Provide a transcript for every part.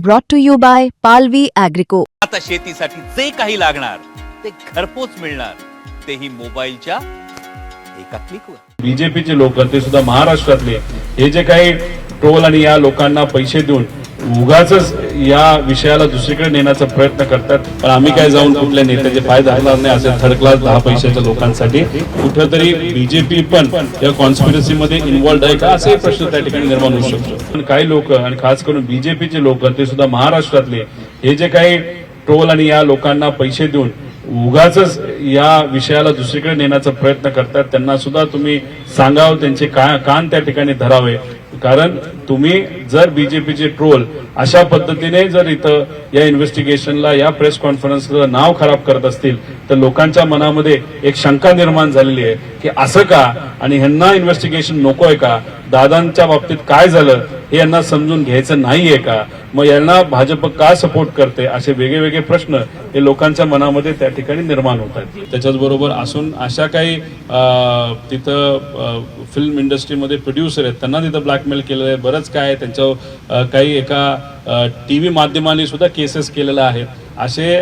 brought to you by Palvi Agrico. आता शेतीसाठी जे काही लागणार ते घरपोच मिळणार, तेही मोबाईलच्या एका क्लिकवर। बीजेपीचे लोक ते सुद्धा महाराष्ट्रातले हे जे काही ट्रोल आणि या लोकांना पैसे देऊन उगाचच या विषयाला दुसरीकडे नेण्याचा प्रयत्न करतात, पण आम्ही काय जाऊन कुठल्या नेत्याचे पाय धरणार नाही असे थर्ड क्लास 10 पैशाच्या लोकांसाठी कुठेतरी बीजेपी पण या कॉन्स्पिरसी मध्ये इन्व्हॉल्ड आहे का असे प्रश्न त्या ठिकाणी निर्माण होऊ शकतो। पण काही लोक आणि खास करून बीजेपीचे लोक ते सुद्धा महाराष्ट्रातले हे जे काही ट्रोल आणि या लोकांना पैसे देऊन उगाचच या विषयाला दुसरीकडे नेण्याचा प्रयत्न करतात, त्यांना सुद्धा तुम्ही सांगावं, त्यांचे कान त्या ठिकाणी धरावे। कारण तुम्ही जर बीजेपीचे ट्रोल अशा पद्धतीने जर इथं या इन्व्हेस्टिगेशनला या प्रेस कॉन्फरन्सला नाव खराब करत असतील तर लोकांच्या मनामध्ये एक शंका निर्माण झालेली आहे की असं का आणि ह्यांना इन्व्हेस्टिगेशन नकोय का, दादांच्या बाबतीत काय झालं हे यांना समजून घ्यायचं नाहीये का, मग यांना भाजप का सपोर्ट करते, असे वेगवेगळे प्रश्न हे लोकांच्या मनामध्ये त्या ठिकाणी निर्माण होत आहेत। त्याच्याच बरोबर असून अशा काही तिथं फिल्म इंडस्ट्रीमध्ये प्रोड्युसर आहेत त्यांना तिथं ब्लॅकमेल केलेलं आहे, बरंच काय आहे त्यांच्यावर काही एका टीव्ही माध्यमांनी सुद्धा केसेस केलेल्या आहेत। असे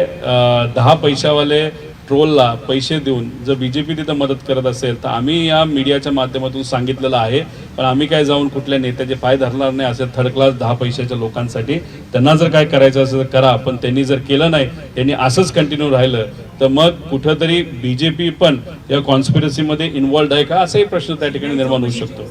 10 पैशावाले ट्रोलला पैसे देऊन जर बीजेपी तिथं मदत करत असेल तर आम्ही या मीडियाच्या माध्यमातून सांगितलेलं आहे, पण आम्ही काय जाऊन कुठल्या नेत्याचे पाय धरणार नाही असे थर्ड क्लास 10 पैशाच्या लोकांसाठी। त्यांना जर काय करायचं असेल तर करा, पण त्यांनी जर केलं नाही, त्यांनी असंच कंटिन्यू राहिलं तर मग कुठेतरी बीजेपी पण या कॉन्स्पिरसी मध्ये इन्व्हॉल्ड आहे का असाही प्रश्न त्या ठिकाणी निर्माण होऊ शकतो।